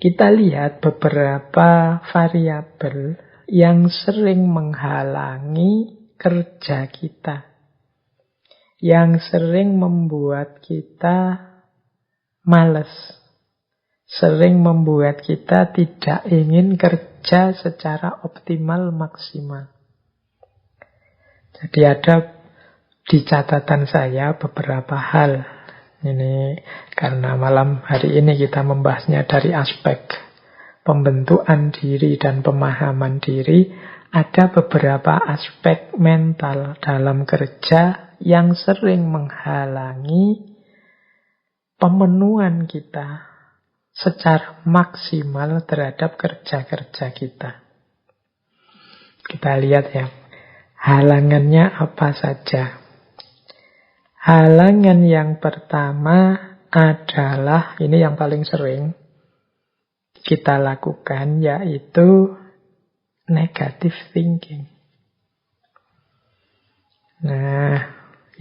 kita lihat beberapa variabel yang sering menghalangi kerja kita, yang sering membuat kita malas, sering membuat kita tidak ingin kerja secara optimal, maksimal. Jadi ada di catatan saya beberapa hal. Ini karena malam hari ini kita membahasnya dari aspek pembentukan diri dan pemahaman diri. Ada beberapa aspek mental dalam kerja yang sering menghalangi pemenuhan kita secara maksimal terhadap kerja-kerja kita. Kita lihat ya, halangannya apa saja. Halangan yang pertama adalah, ini yang paling sering kita lakukan, yaitu negative thinking. Nah,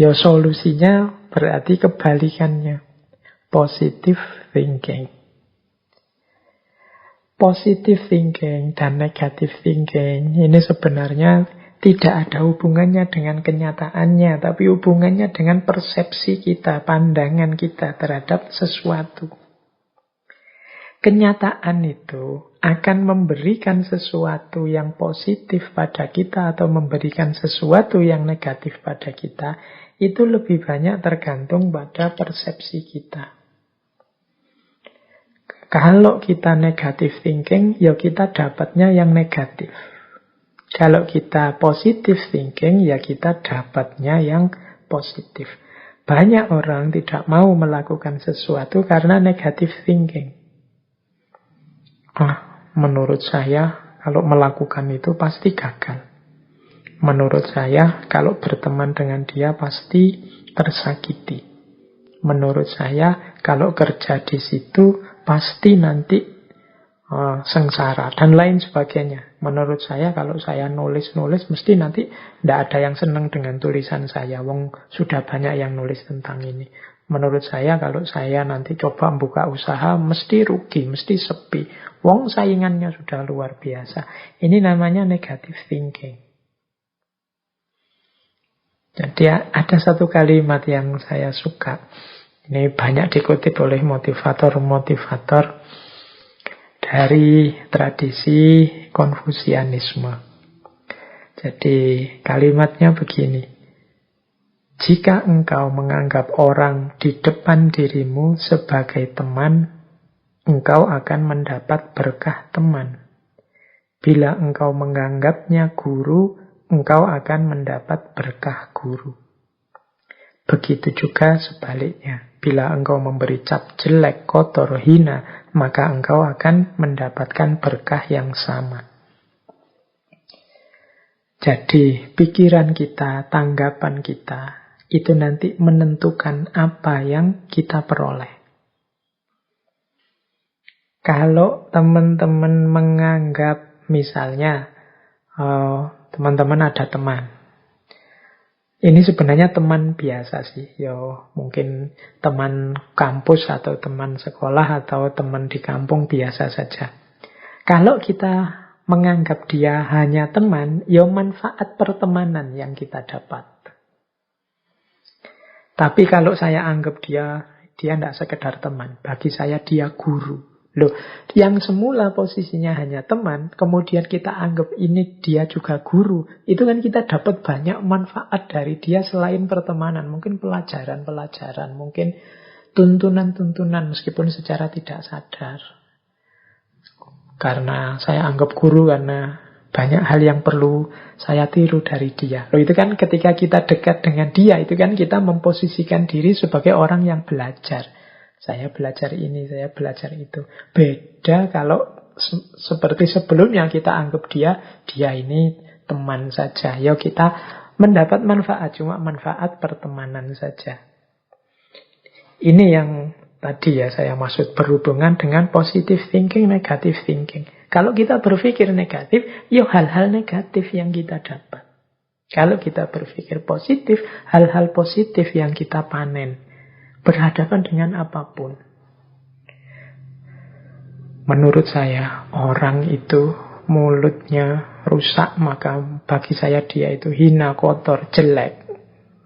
ya solusinya berarti kebalikannya. Positive thinking. Positive thinking dan negative thinking ini sebenarnya tidak ada hubungannya dengan kenyataannya, tapi hubungannya dengan persepsi kita, pandangan kita terhadap sesuatu. Kenyataan itu akan memberikan sesuatu yang positif pada kita atau memberikan sesuatu yang negatif pada kita, itu lebih banyak tergantung pada persepsi kita. Kalau kita negative thinking, ya kita dapatnya yang negatif. Kalau kita positive thinking, ya kita dapatnya yang positif. Banyak orang tidak mau melakukan sesuatu karena negative thinking. Menurut saya, kalau melakukan itu pasti gagal. Menurut saya, kalau berteman dengan dia pasti tersakiti. Menurut saya, kalau kerja di situ pasti nanti sengsara dan lain sebagainya. Menurut saya kalau saya nulis mesti nanti tidak ada yang senang dengan tulisan saya. Wong sudah banyak yang nulis tentang ini. Menurut saya kalau saya nanti coba buka usaha mesti rugi, mesti sepi. Wong saingannya sudah luar biasa. Ini namanya negative thinking. Jadi ada satu kalimat yang saya suka. Ini banyak dikutip oleh motivator-motivator dari tradisi Konfusianisme. Jadi kalimatnya begini. Jika engkau menganggap orang di depan dirimu sebagai teman, engkau akan mendapat berkah teman. Bila engkau menganggapnya guru, engkau akan mendapat berkah guru. Begitu juga sebaliknya. Bila engkau memberi cap jelek, kotor, hina, maka engkau akan mendapatkan berkah yang sama. Jadi, pikiran kita, tanggapan kita, itu nanti menentukan apa yang kita peroleh. Kalau teman-teman menganggap, misalnya, teman-teman ada teman. Ini sebenarnya teman biasa sih. Mungkin teman kampus atau teman sekolah atau teman di kampung biasa saja. Kalau kita menganggap dia hanya teman, manfaat pertemanan yang kita dapat. Tapi kalau saya anggap dia tidak sekedar teman. Bagi saya dia guru. Loh, yang semula posisinya hanya teman, kemudian kita anggap ini dia juga guru, itu kan kita dapat banyak manfaat dari dia selain pertemanan. Mungkin pelajaran-pelajaran, mungkin tuntunan-tuntunan meskipun secara tidak sadar. Karena saya anggap guru karena banyak hal yang perlu saya tiru dari dia. Loh, itu kan ketika kita dekat dengan dia, itu kan kita memposisikan diri sebagai orang yang belajar. Saya belajar ini, saya belajar itu. Beda kalau seperti sebelumnya kita anggap dia ini teman saja. Kita mendapat manfaat, cuma manfaat pertemanan saja. Ini yang tadi saya maksud berhubungan dengan positive thinking, negative thinking. Kalau kita berpikir negatif, hal-hal negatif yang kita dapat. Kalau kita berpikir positif, hal-hal positif yang kita panen. Berhadapan dengan apapun. menurut saya orang itu mulutnya rusak, maka bagi saya dia itu hina, kotor, jelek.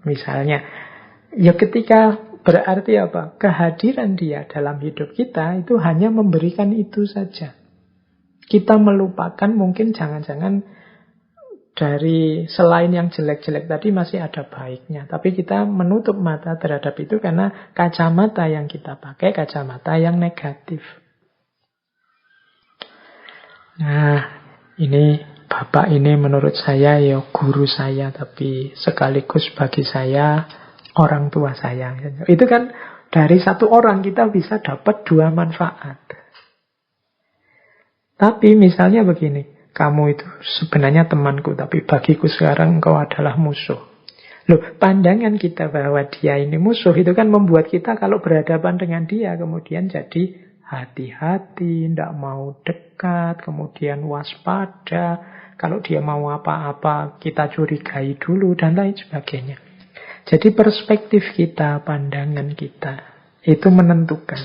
Misalnya, ya ketika berarti apa? Kehadiran dia dalam hidup kita itu hanya memberikan itu saja. Kita melupakan mungkin jangan-jangan dari selain yang jelek-jelek tadi masih ada baiknya. Tapi kita menutup mata terhadap itu karena kacamata yang kita pakai, kacamata yang negatif. Nah, ini Bapak ini menurut saya ya guru saya, tapi sekaligus bagi saya orang tua saya. Itu kan dari satu orang kita bisa dapat dua manfaat. Tapi misalnya begini, kamu itu sebenarnya temanku, tapi bagiku sekarang engkau adalah musuh. Loh, pandangan kita bahwa dia ini musuh itu kan membuat kita kalau berhadapan dengan dia kemudian jadi hati-hati, tidak mau dekat, kemudian waspada. Kalau dia mau apa-apa kita curigai dulu dan lain sebagainya. Jadi perspektif kita, pandangan kita itu menentukan.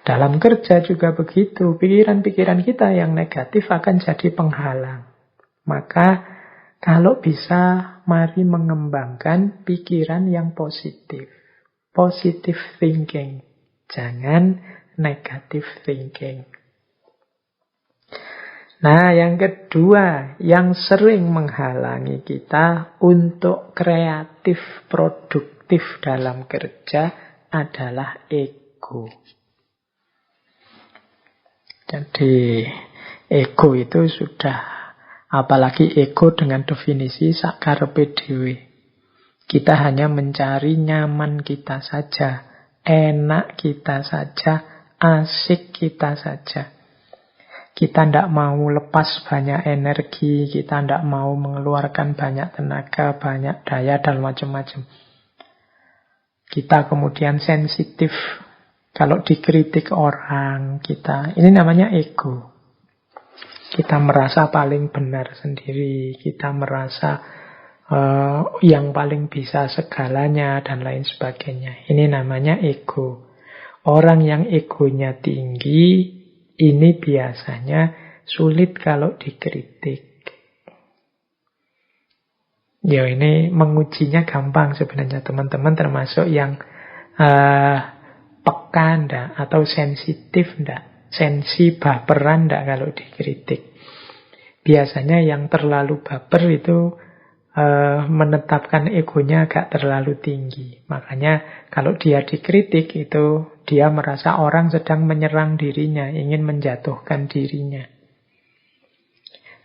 Dalam kerja juga begitu, pikiran-pikiran kita yang negatif akan jadi penghalang. Maka kalau bisa, mari mengembangkan pikiran yang positif. Positive thinking. Jangan negative thinking. Nah, yang kedua, yang sering menghalangi kita untuk kreatif, produktif dalam kerja adalah ego. Jadi ego itu sudah, apalagi ego dengan definisi sakarepe dhewe. Kita hanya mencari nyaman kita saja, enak kita saja, asik kita saja. Kita tidak mau lepas banyak energi, kita tidak mau mengeluarkan banyak tenaga, banyak daya, dan macam-macam. Kita kemudian sensitif. Kalau dikritik orang kita, ini namanya ego. Kita merasa paling benar sendiri, kita merasa yang paling bisa segalanya, dan lain sebagainya. Ini namanya ego. Orang yang egonya tinggi, ini biasanya sulit kalau dikritik. Ya ini mengujinya gampang sebenarnya teman-teman, termasuk yang peka ndak atau sensitif ndak, sensi baperan ndak kalau dikritik. Biasanya yang terlalu baper itu menetapkan egonya agak terlalu tinggi. Makanya kalau dia dikritik itu dia merasa orang sedang menyerang dirinya, ingin menjatuhkan dirinya.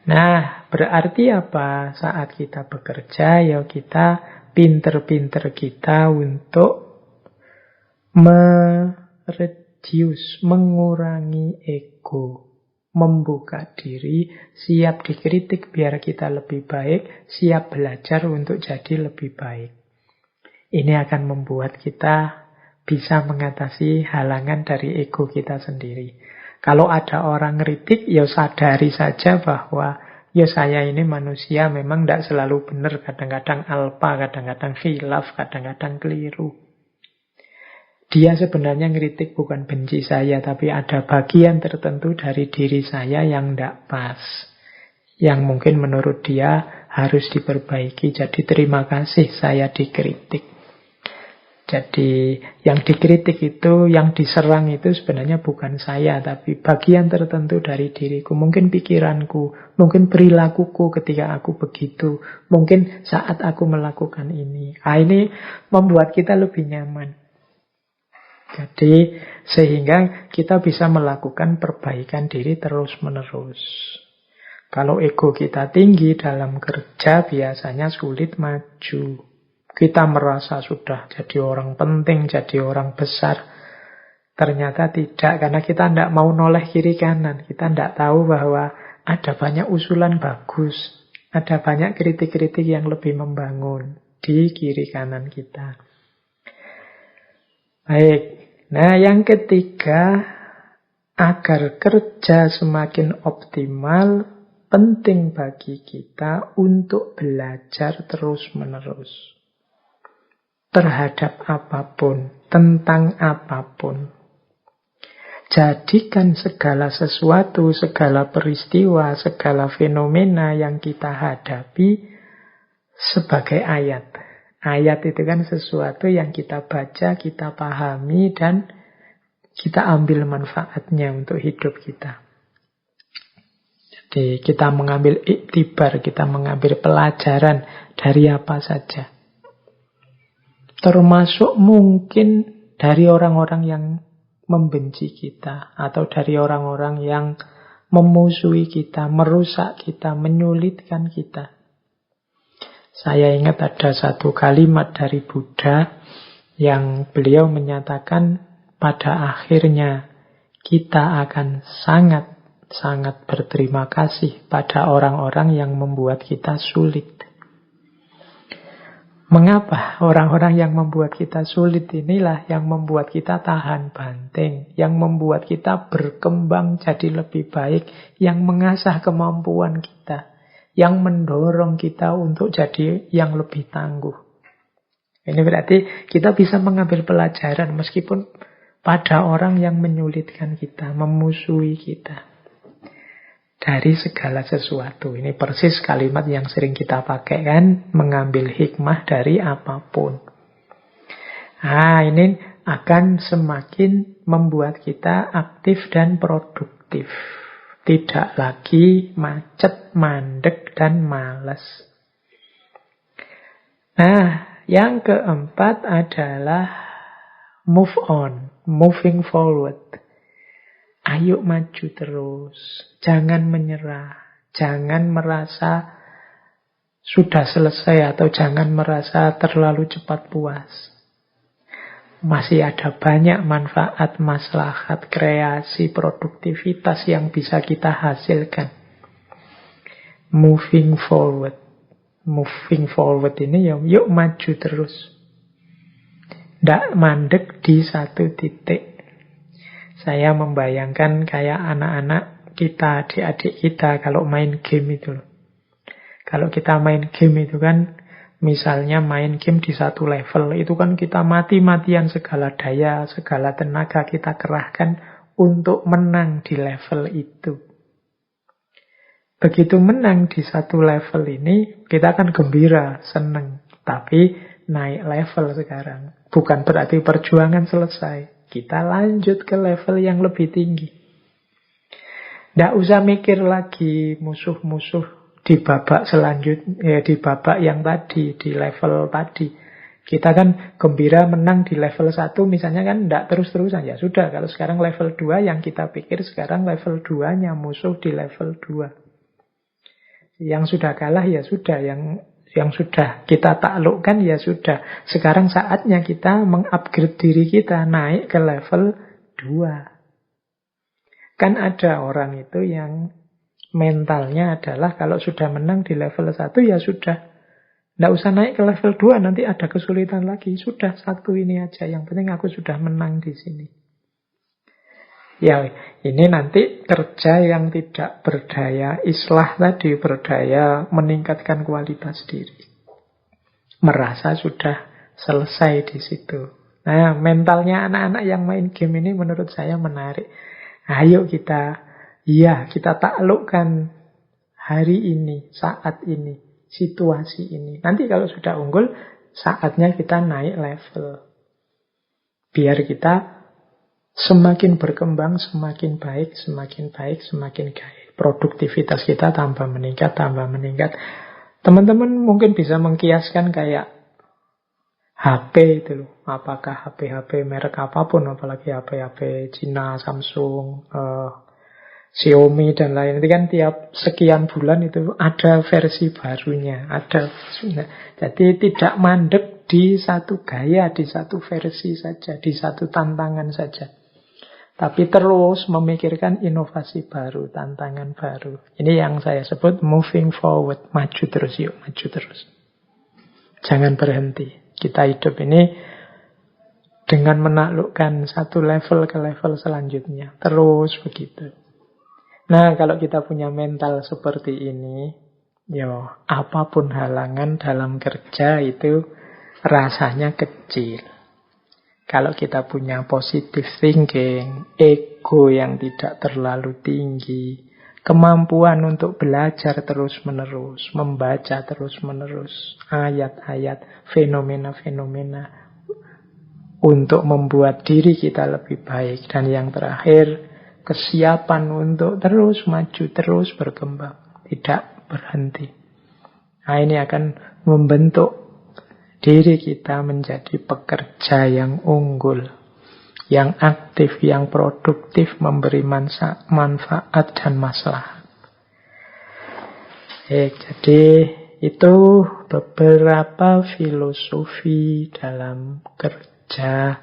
Nah, berarti apa? Saat kita bekerja, ya kita pinter-pinter kita untuk mereduce, mengurangi ego, membuka diri, siap dikritik biar kita lebih baik, siap belajar untuk jadi lebih baik. Ini akan membuat kita bisa mengatasi halangan dari ego kita sendiri. Kalau ada orang kritik, ya sadari saja bahwa ya saya ini manusia, memang tidak selalu benar, kadang-kadang alpa, kadang-kadang khilaf, kadang-kadang keliru. Dia sebenarnya ngeritik bukan benci saya, tapi ada bagian tertentu dari diri saya yang tidak pas. Yang mungkin menurut dia harus diperbaiki. Jadi terima kasih saya dikritik. Jadi yang dikritik itu, yang diserang itu sebenarnya bukan saya, tapi bagian tertentu dari diriku. Mungkin pikiranku, mungkin perilakuku ketika aku begitu, mungkin saat aku melakukan ini. Nah, ini membuat kita lebih nyaman. Jadi sehingga kita bisa melakukan perbaikan diri terus-menerus. Kalau ego kita tinggi dalam kerja biasanya sulit maju. Kita merasa sudah jadi orang penting, jadi orang besar. Ternyata tidak, karena kita tidak mau noleh kiri kanan. Kita tidak tahu bahwa ada banyak usulan bagus. Ada banyak kritik-kritik yang lebih membangun di kiri kanan kita. Baik. Nah, yang ketiga, agar kerja semakin optimal, penting bagi kita untuk belajar terus-menerus. Terhadap apapun, tentang apapun. Jadikan segala sesuatu, segala peristiwa, segala fenomena yang kita hadapi sebagai ayat. Ayat itu kan sesuatu yang kita baca, kita pahami, dan kita ambil manfaatnya untuk hidup kita. Jadi kita mengambil iktibar, kita mengambil pelajaran dari apa saja. Termasuk mungkin dari orang-orang yang membenci kita, atau dari orang-orang yang memusuhi kita, merusak kita, menyulitkan kita. Saya ingat ada satu kalimat dari Buddha yang beliau menyatakan pada akhirnya kita akan sangat berterima kasih pada orang-orang yang membuat kita sulit. Mengapa orang-orang yang membuat kita sulit inilah yang membuat kita tahan banting, yang membuat kita berkembang jadi lebih baik, yang mengasah kemampuan kita, yang mendorong kita untuk jadi yang lebih tangguh. Ini berarti kita bisa mengambil pelajaran meskipun pada orang yang menyulitkan kita, memusuhi kita. Dari segala sesuatu. Ini persis kalimat yang sering kita pakai kan, mengambil hikmah dari apapun. Ini akan semakin membuat kita aktif dan produktif. Tidak lagi macet, mandek, dan malas. Yang keempat adalah move on, moving forward. Ayo maju terus, jangan menyerah, jangan merasa sudah selesai atau jangan merasa terlalu cepat puas. Masih ada banyak manfaat, maslahat, kreasi, produktivitas yang bisa kita hasilkan. Moving forward. Moving forward ini yuk maju terus. Tidak mandek di satu titik. Saya membayangkan kayak anak-anak kita, adik-adik kita kalau main game itu. Kalau kita main game itu kan, misalnya main game di satu level, itu kan kita mati-matian segala daya, segala tenaga kita kerahkan untuk menang di level itu. Begitu menang di satu level ini, kita akan gembira, senang. Tapi naik level sekarang. Bukan berarti perjuangan selesai. Kita lanjut ke level yang lebih tinggi. Tidak usah mikir lagi musuh-musuh di babak selanjutnya, di babak yang tadi, di level tadi. Kita kan gembira menang di level 1 misalnya kan tidak terus-terusan. Ya sudah, kalau sekarang level 2 yang kita pikir sekarang level 2-nya musuh di level 2. Yang sudah kalah ya sudah, yang sudah kita taklukkan ya sudah. Sekarang saatnya kita mengupgrade diri kita, naik ke level 2. Kan ada orang itu yang mentalnya adalah kalau sudah menang di level 1 ya sudah. Tidak usah naik ke level 2, nanti ada kesulitan lagi. Sudah satu ini aja, yang penting aku sudah menang di sini. Ya, ini nanti kerja yang tidak berdaya islah tadi, berdaya meningkatkan kualitas diri. Merasa sudah selesai di situ. Nah, mentalnya anak-anak yang main game ini menurut saya menarik. Ayo kita taklukkan hari ini, saat ini, situasi ini. Nanti kalau sudah unggul, saatnya kita naik level. Biar kita semakin berkembang, semakin baik, semakin baik, semakin baik. Produktivitas kita tambah meningkat, tambah meningkat. Teman-teman mungkin bisa mengkiaskan kayak HP itu loh. Apakah HP-HP merek apapun, apalagi HP-HP Cina, Samsung, Xiaomi dan lain. Itu kan tiap sekian bulan itu ada versi barunya. Jadi tidak mandek di satu gaya, di satu versi saja, di satu tantangan saja. Tapi terus memikirkan inovasi baru, tantangan baru. Ini yang saya sebut moving forward. Maju terus, yuk maju terus. Jangan berhenti. Kita hidup ini dengan menaklukkan satu level ke level selanjutnya. Terus begitu. Nah, kalau kita punya mental seperti ini, apapun halangan dalam kerja itu rasanya kecil. Kalau kita punya positive thinking, ego yang tidak terlalu tinggi, kemampuan untuk belajar terus-menerus, membaca terus-menerus, ayat-ayat, fenomena-fenomena, untuk membuat diri kita lebih baik. Dan yang terakhir, kesiapan untuk terus maju, terus berkembang, tidak berhenti. Nah, ini akan membentuk diri kita menjadi pekerja yang unggul, yang aktif, yang produktif, memberi manfaat dan maslahat. Jadi itu beberapa filosofi dalam kerja